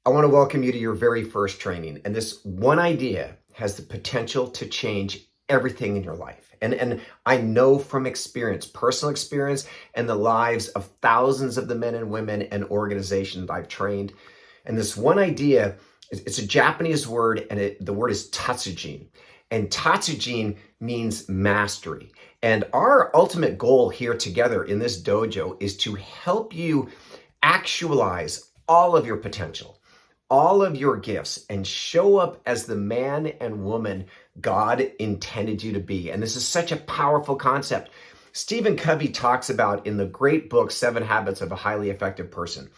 I want to welcome you to your very first training. And this one idea has the potential to change everything in your life. And I know from experience, personal experience, and the lives of thousands of the men and women and organizations I've trained. And this one idea, it's a Japanese word, and the word is tatsujin. And tatsujin means mastery. And our ultimate goal here together in this dojo is to help you actualize all of your potential, all of your gifts, and show up as the man and woman God intended you to be. And this is such a powerful concept. Stephen Covey talks about in the great book, 7 Habits of a Highly Effective Person.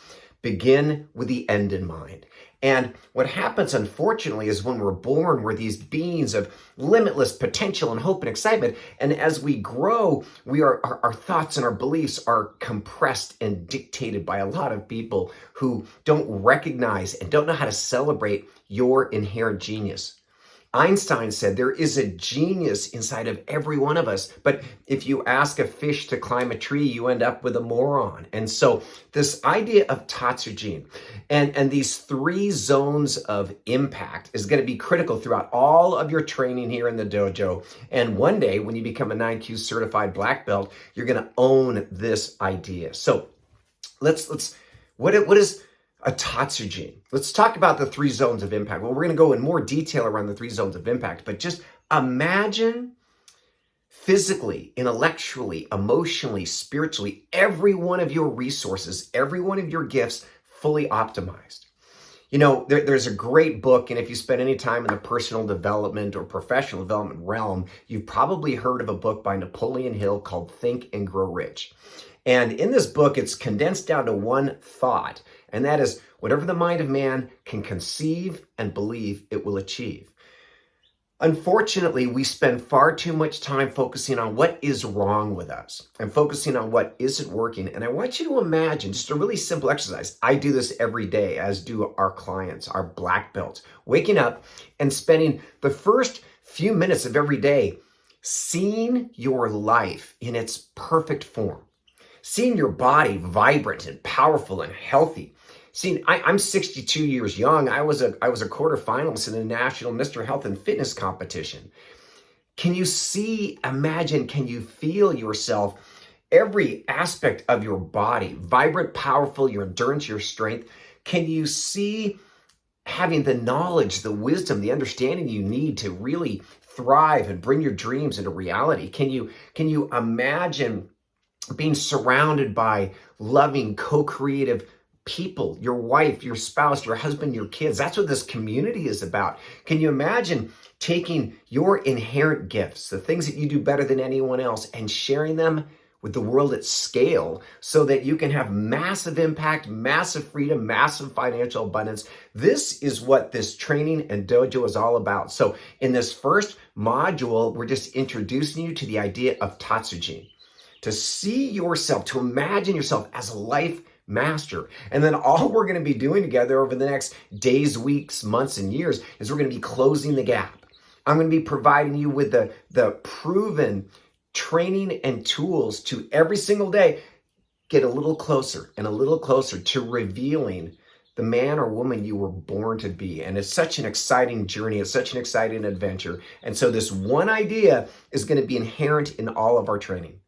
Begin with the end in mind. And what happens, unfortunately, is when we're born, we're these beings of limitless potential and hope and excitement. And as we grow, our thoughts and our beliefs are compressed and dictated by a lot of people who don't recognize and don't know how to celebrate your inherent genius. Einstein said there is a genius inside of every one of us, but if you ask a fish to climb a tree, you end up with a moron. And so this idea of tatsujin and these 3 zones of impact is going to be critical throughout all of your training here in the dojo. And one day when you become a 9Q certified black belt, you're going to own this idea. So what is a tatsujin? Let's talk about the 3 zones of impact. Well, we're going to go in more detail around the 3 zones of impact, but just imagine physically, intellectually, emotionally, spiritually, every one of your resources, every one of your gifts fully optimized. You know, there's a great book, and if you spend any time in the personal development or professional development realm, you've probably heard of a book by Napoleon Hill called Think and Grow Rich. And in this book, it's condensed down to one thought, and that is, whatever the mind of man can conceive and believe, it will achieve. Unfortunately, we spend far too much time focusing on what is wrong with us and focusing on what isn't working. And I want you to imagine just a really simple exercise. I do this every day, as do our clients, our black belts, waking up and spending the first few minutes of every day seeing your life in its perfect form. Seeing your body vibrant and powerful and healthy. See, I'm 62 years young. I was a quarterfinalist in the National Mr. Health and Fitness competition. Can you see, imagine, can you feel yourself, every aspect of your body, vibrant, powerful, your endurance, your strength? Can you see having the knowledge, the wisdom, the understanding you need to really thrive and bring your dreams into reality? Can you imagine being surrounded by loving, co-creative people, your wife, your spouse, your husband, your kids? That's what this community is about. Can you imagine taking your inherent gifts, the things that you do better than anyone else, and sharing them with the world at scale so that you can have massive impact, massive freedom, massive financial abundance? This is what this training and dojo is all about. So in this first module, we're just introducing you to the idea of tatsujin. To see yourself, to imagine yourself as a life master. And then all we're going to be doing together over the next days, weeks, months, and years is we're going to be closing the gap. I'm going to be providing you with the proven training and tools to every single day get a little closer and a little closer to revealing the man or woman you were born to be. And it's such an exciting journey. It's such an exciting adventure. And so this one idea is going to be inherent in all of our training.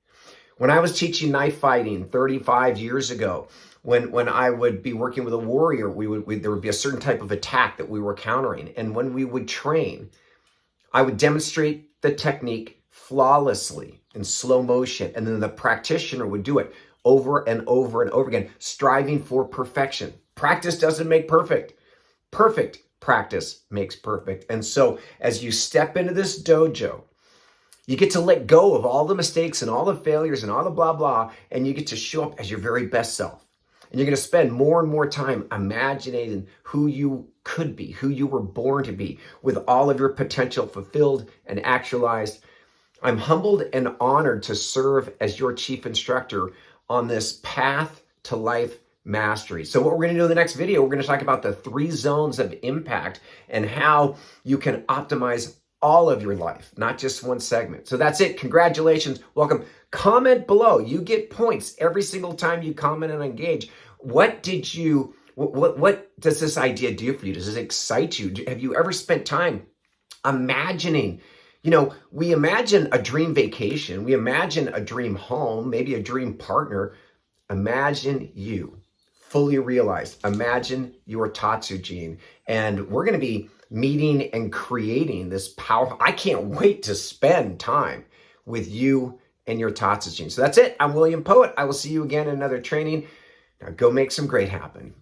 When I was teaching knife fighting 35 years ago, when I would be working with a warrior, there would be a certain type of attack that we were countering. And when we would train, I would demonstrate the technique flawlessly in slow motion. And then the practitioner would do it over and over and over again, striving for perfection. Practice doesn't make perfect. Perfect practice makes perfect. And so as you step into this dojo, you get to let go of all the mistakes and all the failures and all the blah, blah, and you get to show up as your very best self. And you're going to spend more and more time imagining who you could be, who you were born to be, with all of your potential fulfilled and actualized. I'm humbled and honored to serve as your chief instructor on this path to life mastery. So what we're going to do in the next video, we're going to talk about the 3 zones of impact and how you can optimize all of your life, not just one segment. So that's it. Congratulations. Welcome. Comment below. You get points every single time you comment and engage. What did you What does this idea do for you? Does it excite you? Have you ever spent time imagining? We imagine a dream vacation, we imagine a dream home, maybe a dream partner. Imagine you fully realized. Imagine your Tatsu gene. And we're going to be meeting and creating this power. I can't wait to spend time with you and your Tatsu gene. So that's it. I'm William Poet. I will see you again in another training. Now go make some great happen.